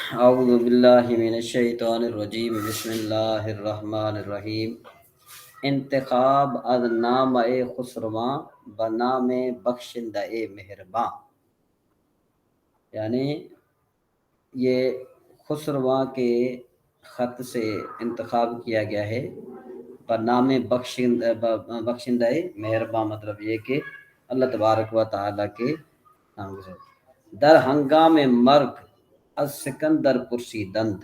اعوذ باللہ من الشیطان الرجیم بسم اللہ الرحمن الرحیم۔ انتخاب از نام خسرواں بنام بخشندہ مہرباں، یعنی یہ خسرواں کے خط سے انتخاب کیا گیا ہے بنام بخشندہ مہرباں، مطلب یہ کہ اللہ تبارک و تعالیٰ کے نام سے۔ در ہنگام مرگ از سکندر پرسی دند،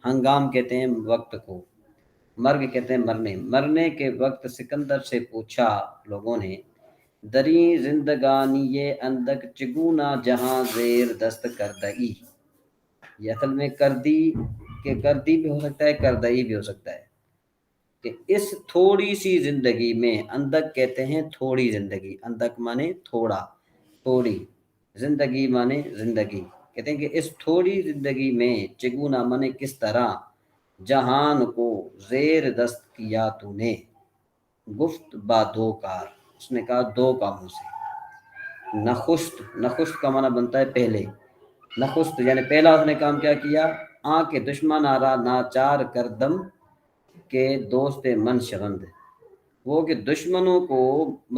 ہنگام کہتے ہیں وقت کو، مرگ کہتے ہیں مرنے کے وقت سکندر سے پوچھا لوگوں نے، دری زندگانی یہ اندک چگونا جہاں زیر دست کردگی۔ یہ اصل میں کردی کہ کردی بھی ہو سکتا ہے، کردئی بھی ہو سکتا ہے، کہ اس تھوڑی سی زندگی میں، اندک کہتے ہیں تھوڑی زندگی، اندک مانے تھوڑا، تھوڑی زندگی مانے زندگی، کہتے ہیں کہ اس تھوڑی زندگی میں چگونا مانے کس طرح، جہان کو زیر دست کیا تو نے، گفت با دو کار، اس نے کہا دو کاموں سے۔ نخست کا معنی بنتا ہے پہلے، نخست یعنی پہلا اس نے کام کیا کیا، آن کے دشمن آرا ناچار کردم کے دوست من شوند، وہ کہ دشمنوں کو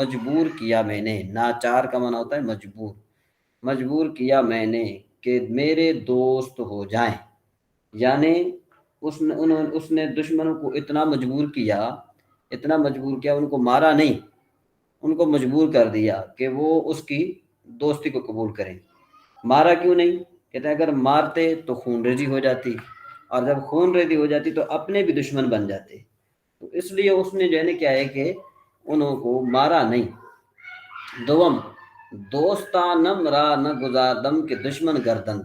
مجبور کیا میں نے، ناچار کا معنی ہوتا ہے مجبور، مجبور کیا میں نے کہ میرے دوست ہو جائیں، یعنی اس نے دشمنوں کو اتنا مجبور کیا، ان کو مارا نہیں، ان کو مجبور کر دیا کہ وہ اس کی دوستی کو قبول کریں۔ مارا کیوں نہیں؟ کہتے ہیں اگر مارتے تو خون ریزی ہو جاتی، اور جب خون ریزی ہو جاتی تو اپنے بھی دشمن بن جاتے، تو اس لیے اس نے جو ہے نا کیا ہے کہ انہوں کو مارا نہیں۔ دوم دوستانم را نہ گزاردم کے دشمن گردند،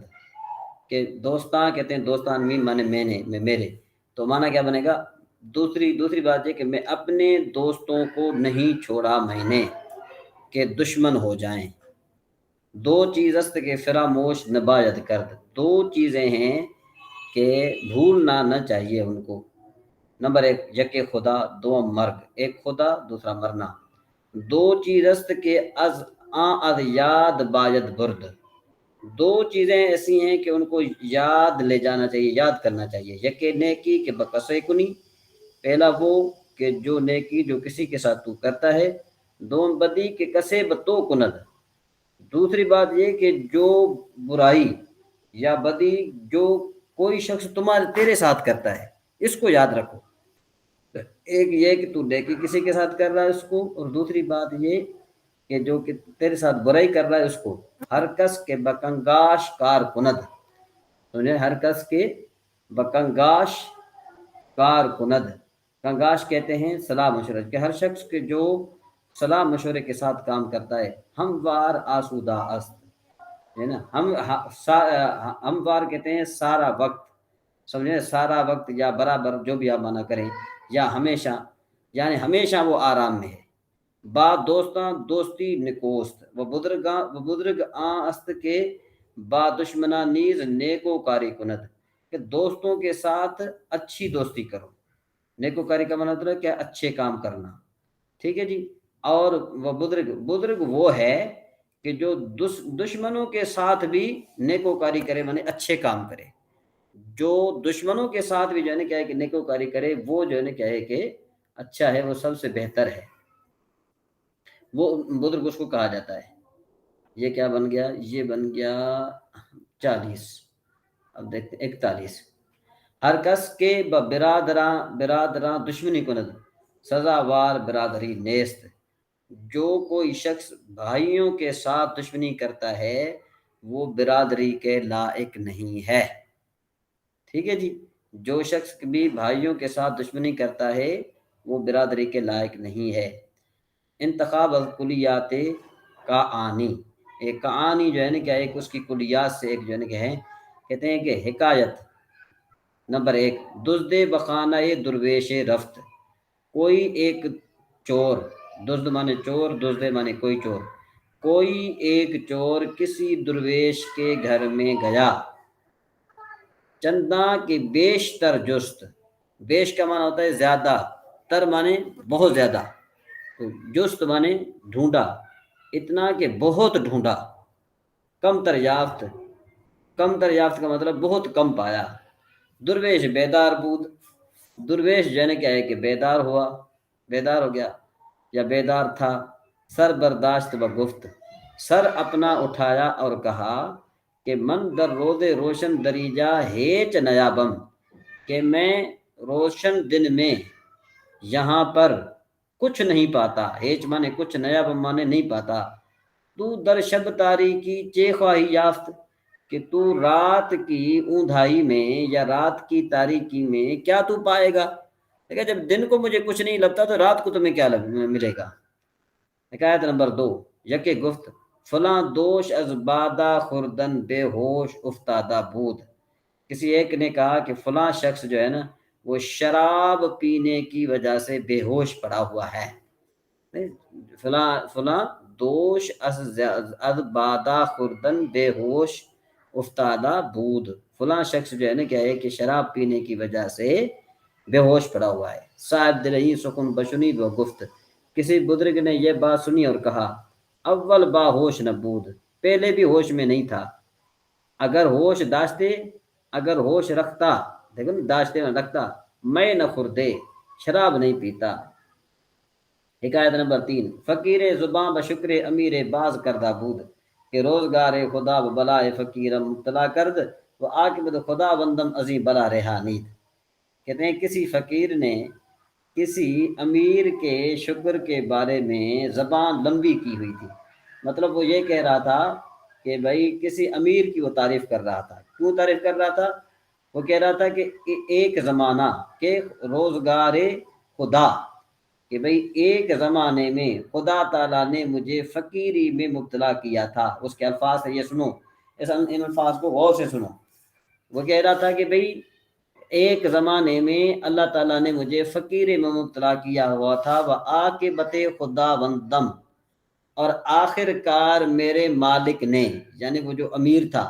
کہ دوستاں کہتے ہیں دوستان مین مانے میں میرے، تو معنی کیا بنے گا، دوسری بات یہ کہ میں اپنے دوستوں کو نہیں چھوڑا میں نے کہ دشمن ہو جائیں۔ دو چیز است کے فراموش نباید کرد، دو چیزیں ہیں کہ بھولنا نہ چاہیے ان کو۔ نمبر ایک یک خدا، دو مرگ، ایک خدا دوسرا مرنا۔ دو چیز است کہ از یاد باید برد، دو چیزیں ایسی ہیں کہ ان کو یاد لے جانا چاہیے، یاد کرنا چاہیے۔ یک نیکی کہ بکسے کنی، پہلا وہ کہ جو نیکی جو کسی کے ساتھ تو کرتا ہے، دوم بدی کہ کسے بتو کند، دوسری بات یہ کہ جو برائی یا بدی جو کوئی شخص تیرے ساتھ کرتا ہے اس کو یاد رکھو۔ ایک یہ کہ تو نیکی کسی کے ساتھ کر رہا ہے اس کو، اور دوسری بات یہ کہ جو کہ تیرے ساتھ برائی کر رہا ہے اس کو، ہر کس کے بکنگاش کار کند، سنیں ہر کس کے بکنگاش کار کند، کنگاش کہتے ہیں صلاح مشورہ، کہ ہر شخص کے جو صلاح مشورے کے ساتھ کام کرتا ہے، ہموار آسودہ است، ہے نا، ہموار کہتے ہیں سارا وقت، سمجھیں سارا وقت یا برابر جو بھی آپ معنی کریں، یا ہمیشہ، یعنی ہمیشہ وہ آرام میں ہے۔ با دوستاں دوستی نکوست، و بزرگ آن است کے با دشمنا نیز نیکو کاری کند، کہ دوستوں کے ساتھ اچھی دوستی کرو، نیکو کاری کا مطلب ہے کہ اچھے کام کرنا، ٹھیک ہے جی۔ اور وہ بزرگ وہ ہے کہ جو دشمنوں کے ساتھ بھی نیکوکاری کرے، مانے اچھے کام کرے، جو دشمنوں کے ساتھ بھی جو ہے نا کیا ہے کہ نیکوکاری کرے، وہ جو ہے نا کیا ہے کہ اچھا ہے، وہ سب سے بہتر ہے، وہ بزرگ اس کو کہا جاتا ہے۔ یہ کیا بن گیا؟ یہ بن گیا 40۔ اب دیکھتے 41۔ ہر کس کے برادراں دشمنی کند، سزاوار برادری نیست، جو کوئی شخص بھائیوں کے ساتھ دشمنی کرتا ہے وہ برادری کے لائق نہیں ہے، ٹھیک ہے جی۔ جو شخص بھی بھائیوں کے ساتھ دشمنی کرتا ہے وہ برادری کے لائق نہیں ہے۔ انتخاب الکلیات کا آنی، ایک کہانی جو ہے نا کیا ایک اس کی کلیات سے ایک جو ہے نا کہ ہے، کہتے ہیں کہ حکایت۔ نمبر ایک دزد بخانہ درویش رفت، کوئی ایک چور، دزد مانے چور، دزد مانے کوئی چور، کوئی ایک چور کسی درویش کے گھر میں گیا، چنداں کے بیشتر جست، بیش کا معنی ہوتا ہے زیادہ، تر مانے بہت زیادہ، تو جست مانے ڈھونڈا، اتنا کہ بہت ڈھونڈا، کم تر یافت، کم دریافت کا مطلب بہت کم پایا. درویش بیدار بود، درویش جو ہے نا کیا ہے کہ بیدار ہوا، بیدار ہو گیا یا بیدار تھا. سر برداشت و گفت، سر اپنا اٹھایا اور کہا کہ من در روز روشن دریجہ ہیچ نیابم، کہ میں روشن دن میں یہاں پر کچھ نہیں پاتا. ہیچ مانے کچھ، نیابم مانے نہیں پاتا. تو در شب تاریکی چے خواہی یافت، کہ تو رات کی اوندھائی میں یا رات کی تاریکی میں کیا تو پائے گا. دیکھا جب دن کو مجھے کچھ نہیں لگتا تو رات کو تمہیں کیا ملے گا. حکایت نمبر 2. یکے گفت، فلاں دوش از بادہ خوردن بے ہوش افتادہ بود. کسی ایک نے کہا کہ فلاں شخص جو ہے نا وہ شراب پینے کی وجہ سے بے ہوش پڑا ہوا ہے. فلاں دوش از بادہ خوردن بے ہوش افتادہ بود. فلاں شخص جو ہے نا کیا ہے کہ شراب پینے کی وجہ سے بے ہوش پڑا ہوا ہے. صاحب دلہی سکون بشنید و گفت، کسی بزرگ نے یہ بات سنی اور کہا، اول با ہوش نہ بود، پہلے بھی ہوش میں نہیں تھا. اگر ہوش داشتے، اگر ہوش رکھتا، دیکھو نا داشتے نہ رکھتا، میں نہ خوردے، شراب نہیں پیتا. حکایت نمبر 3. فقیر زباں بشکر امیر باز کردہ بود، کہ روزگار خدا بلائے فقیرم مبتلا کرد و عاقبت خدا بندم ازیں بلا رہا نید. کہتے ہیں کسی فقیر نے کسی امیر کے شکر کے بارے میں زبان لمبی کی ہوئی تھی. مطلب وہ یہ کہہ رہا تھا کہ بھائی کسی امیر کی وہ تعریف کر رہا تھا. کیوں تعریف کر رہا تھا؟ وہ کہہ رہا تھا کہ ایک زمانہ کہ روزگار خدا، کہ بھئی ایک زمانے میں خدا تعالیٰ نے مجھے فقیری میں مبتلا کیا تھا. اس کے الفاظ سے یہ سنو، ان الفاظ کو غور سے سنو. وہ کہہ رہا تھا کہ بھئی ایک زمانے میں اللہ تعالیٰ نے مجھے فقیری میں مبتلا کیا ہوا تھا، وہ عاقبت خدا بندم، اور آخر کار میرے مالک نے، یعنی وہ جو امیر تھا،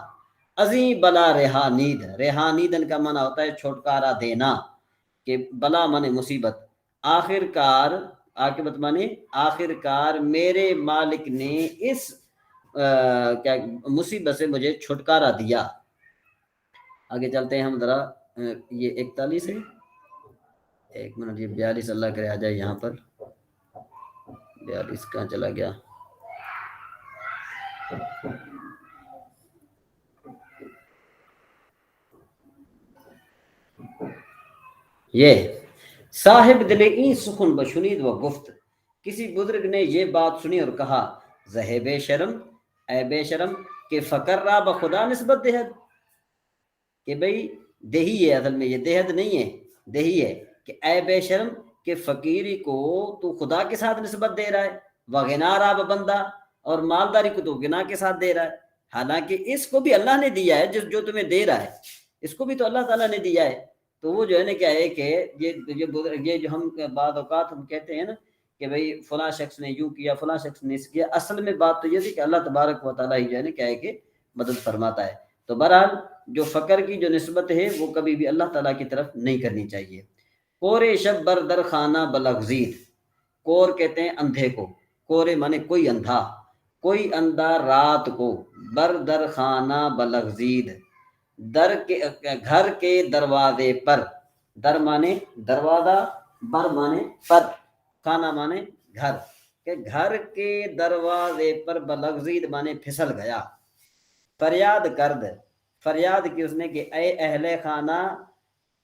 عظیم بلا ریحانید. ریحانیدن کا معنی ہوتا ہے چھٹکارا دینا، کہ بلا مانے مصیبت. آخر کار، عاقبت مانے آخر کار، میرے مالک نے اس کیا مصیبت سے مجھے چھٹکارا دیا. آگے چلتے ہیں ہم ذرا. یہ 41 ہے، ایک منٹ، یہ 42 اللہ کرے آ جائے یہاں پر. 42 کہاں چلا گیا؟ یہ صاحب دل این سخن بشنید و گفت، کسی بزرگ نے یہ بات سنی اور کہا، زہ بے شرم، اے بے شرم، کہ فقر را بخدا نسبت دہد. کہ بھئی دیہی ہے، اصل میں یہ دہد نہیں ہے، دیہی ہے. کہ اے بے شرم، کہ فقیری کو تو خدا کے ساتھ نسبت دے رہا ہے، وغنا را بندہ، اور مالداری کو تو گنا کے ساتھ دے رہا ہے. حالانکہ اس کو بھی اللہ نے دیا ہے، جو تمہیں دے رہا ہے اس کو بھی تو اللہ تعالیٰ نے دیا ہے. تو وہ جو ہے نا کیا ہے کہ یہ جو ہم بعض اوقات ہم کہتے ہیں نا کہ بھئی فلاں شخص نے یوں کیا، فلاں شخص نے اس کیا، اصل میں بات تو یہ تھی کہ اللہ تبارک و تعالیٰ ہی جو ہے نا کیا ہے کہ مدد فرماتا ہے. تو بہرحال جو فقر کی جو نسبت ہے وہ کبھی بھی اللہ تعالیٰ کی طرف نہیں کرنی چاہیے. کورے شب بردر خانہ بلغزید، کور کہتے ہیں اندھے کو، کورے مانے کوئی اندھا، کوئی اندھا رات کو، بردر خانہ بلغزید، در کے گھر کے دروازے پر، در مانے دروازہ، بر مانے پر، خانہ مانے گھر، کہ گھر کے دروازے پر بلغزید مانے پھسل گیا. فریاد کرد، فریاد کی اس نے کہ اے اہل خانہ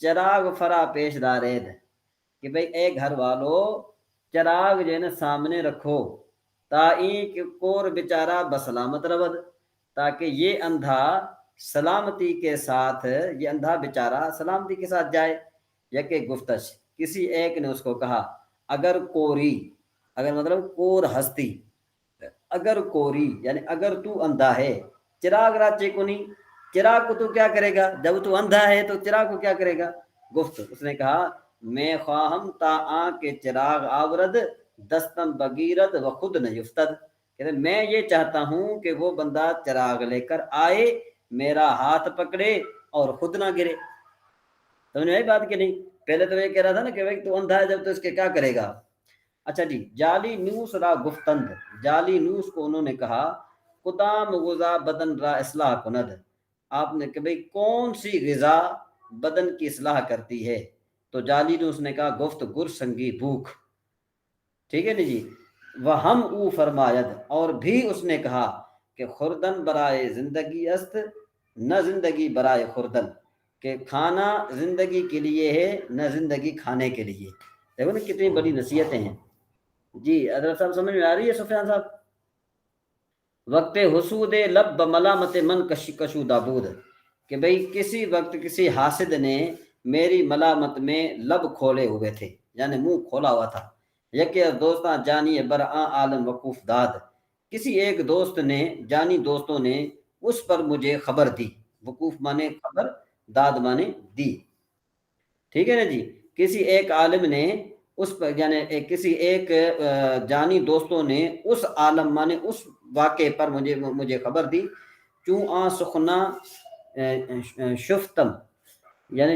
چراغ فرا پیش دارید، کہ بھئی اے گھر والو چراغ جو ہے نا سامنے رکھو، تائیں کہ کور بیچارہ بسلامت رود، تاکہ یہ اندھا سلامتی کے ساتھ، یہ اندھا بیچارہ سلامتی کے ساتھ جائے. یکے گفتش، کسی ایک نے اس کو کہا، اگر کوری، اگر مطلب کور ہستی، اگر کوری یعنی اگر تو اندھا ہے، چراغ راچے کو نہیں، چراغ کو تو کیا کرے گا جب تو اندھا ہے، تو چراغ کو کیا کرے گا. گفت، اس نے کہا، میں خواہم تا آن کے چراغ آورد دستم بگیرد و خود نہ یفتد. کہتے میں یہ چاہتا ہوں کہ وہ بندہ چراغ لے کر آئے، میرا ہاتھ پکڑے اور خود نہ گرے. سمجھ میں آئی بات کہ نہیں؟ پہلے تو یہ کہہ رہا تھا نا کہ بھائی تو اندھا ہے جب تو اس کے کیا کرے گا. اچھا جی، جالی نوس را گفتند، جالی نوس کو انہوں نے کہا، قدام غذا بدن را اصلاح کند، آپ نے کہ بھئی کون سی غذا بدن کی اصلاح کرتی ہے؟ تو جعلی نے اس نے کہا گفت گر سنگی بھوک. ٹھیک ہے نا جی. وہ ہم او فرماید، اور بھی اس نے کہا کہ خوردن برائے زندگی است نہ زندگی برائے خوردن، کہ کھانا زندگی کے لیے ہے نہ زندگی کھانے کے لیے. دیکھو نا کتنی بڑی نصیحتیں ہیں. جی حضرت صاحب سمجھ میں آ رہی ہے سفیان صاحب؟ وقت حسود لب ملامت من کشو دابود، کہ بھئی کسی وقت کسی حاسد نے میری ملامت میں لب کھولے ہوئے تھے، یعنی منہ کھولا ہوا تھا. یکی دوستاں جانی برآں عالم وقوف داد، کسی ایک دوست نے، جانی دوستوں نے اس پر مجھے خبر دی. وقوف مانے خبر، داد مانے دی. ٹھیک ہے نا جی. کسی ایک عالم نے اس پر، یعنی کسی ایک جانی دوستوں نے اس عالم مانے اس واقعے پر مجھے خبر دی. چوں آ سخنا شفتم، یعنی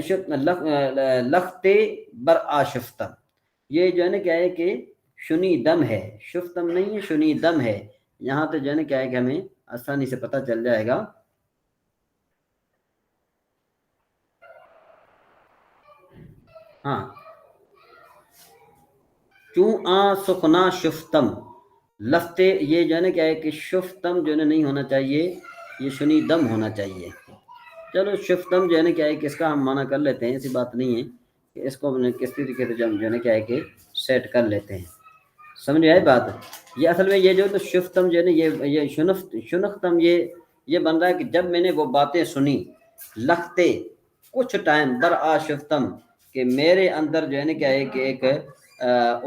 لختے بر آ شفتم. یہ جو ہے نا کیا ہے کہ شنی دم ہے، شفتم نہیں ہے، شنی دم ہے. یہاں تو جو ہے نا کیا ہے کہ ہمیں آسانی سے پتہ چل جائے گا. ہاں، چوں آ سخنا شفتم، لفتے یہ جو ہے نا کیا ہے کہ شفتم جو ہے نا نہیں ہونا چاہیے، یہ شنی دم ہونا چاہیے. چلو شفتم جو ہے نا کیا ہے کہ اس کا ہم معنی کر لیتے ہیں، ایسی بات نہیں ہے کہ اس کو کس طریقے سے جو ہے نا کیا ہے کہ سیٹ کر لیتے ہیں. سمجھ آئے بات؟ یہ اصل میں یہ جو تو شفتم جو ہے نا یہ شنختم یہ بن رہا ہے کہ جب میں نے وہ باتیں سنی، لختے کچھ ٹائم بر آ شفتم، کہ میرے اندر جو ہے نا کیا ہے کہ ایک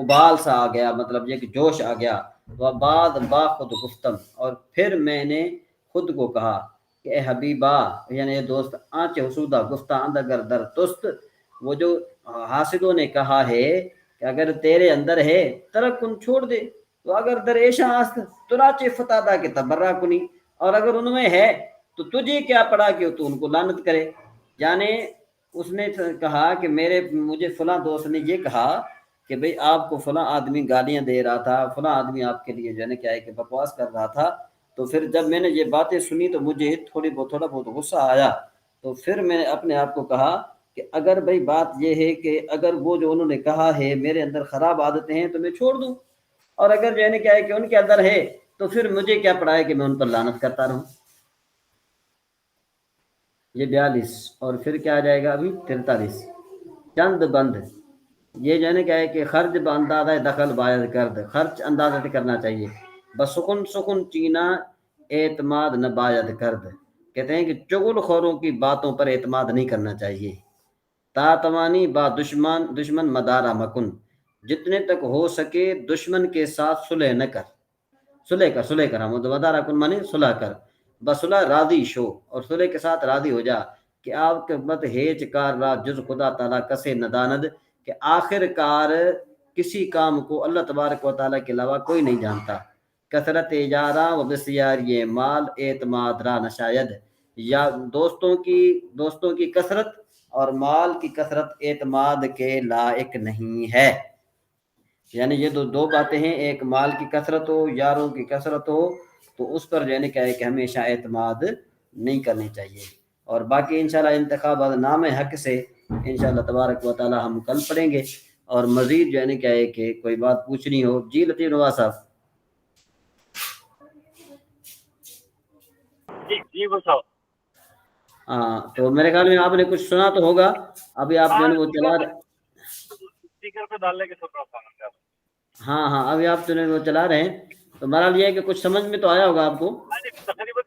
ابال سا آ گیا، مطلب یہ کہ جوش آ گیا. وہ بعد با خود گفتم، اور پھر میں نے خود کو کہا کہ اے حبیبہ، یعنی دوست، آنچ حسودہ گفتہ اندگر در تست، وہ جو حاسدوں نے کہا ہے کہ اگر تیرے اندر ہے ترک کن چھوڑ دے، تو اگر در ایشا آست تراچے فتادہ کے تبرہ کنی، اور اگر ان میں ہے تو تجھے کیا پڑا کہ تو ان کو لعنت کرے. یعنی اس نے کہا کہ مجھے فلاں دوست نے یہ کہا کہ بھئی آپ کو فلاں آدمی گالیاں دے رہا تھا، فلاں آدمی آپ کے لیے جو ہے نا کیا ہے کہ بکواس کر رہا تھا. تو پھر جب میں نے یہ باتیں سنی تو مجھے تھوڑا بہت غصہ آیا. تو پھر میں نے اپنے آپ کو کہا کہ اگر بھئی بات یہ ہے کہ اگر وہ جو انہوں نے کہا ہے میرے اندر خراب عادتیں ہیں تو میں چھوڑ دوں، اور اگر جو ہے نا کیا ہے کہ ان کے اندر ہے تو پھر مجھے کیا پڑا ہے کہ میں ان پر لعنت کرتا رہوں. یہ 42. اور پھر کیا آ جائے گا ابھی 43. چند بند، یہ جو ہے نا کیا ہے کہ خرچ اندازہ دخل باید کرد، خرچ اندازہ سے کرنا چاہیے. بس سکن چینا اعتماد نہ باید کرد، کہتے ہیں کہ چغل خوروں کی باتوں پر اعتماد نہیں کرنا چاہیے. تا توانی با دشمن مدارہ مکن، جتنے تک ہو سکے دشمن کے ساتھ صلح نہ کر، صلح کر ہم مدارہ کن مانے صلح کر، بصلح راضی شو، اور صلح کے ساتھ راضی ہو جا. کہ آپ کے مت ہیچ کار را جز خدا تعالیٰ کسے نداند، کہ آخر کار کسی کام کو اللہ تبارک و تعالیٰ کے علاوہ کوئی نہیں جانتا. کثرت یارا و بسیار یہ مال اعتماد را نشاید، یا دوستوں کی کثرت اور مال کی کثرت اعتماد کے لائق نہیں ہے. یعنی یہ دو باتیں ہیں، ایک مال کی کثرت ہو، یاروں کی کثرت ہو، تو اس پر جو ہے کیا ہے کہ ہمیشہ اعتماد نہیں کرنی چاہیے. اور باقی انشاءاللہ انتخابات نام حق سے انشاءاللہ تبارک و تعالی ہم کل پڑھیں گے. اور مزید جو ہے کیا ہے کہ کوئی بات پوچھنی ہو. جی لطیف نواز صاحب. جی وہ صاحب. ہاں تو میرے خیال میں آپ نے کچھ سنا تو ہوگا. ابھی آپ جو ہے وہ چلا اسپیکر پہ ڈالنے کے سب. ہاں ابھی آپ جو ہے وہ چلا رہے ہیں، تو بہرحال یہ ہے کہ کچھ سمجھ میں تو آیا ہوگا آپ کو. تقریباً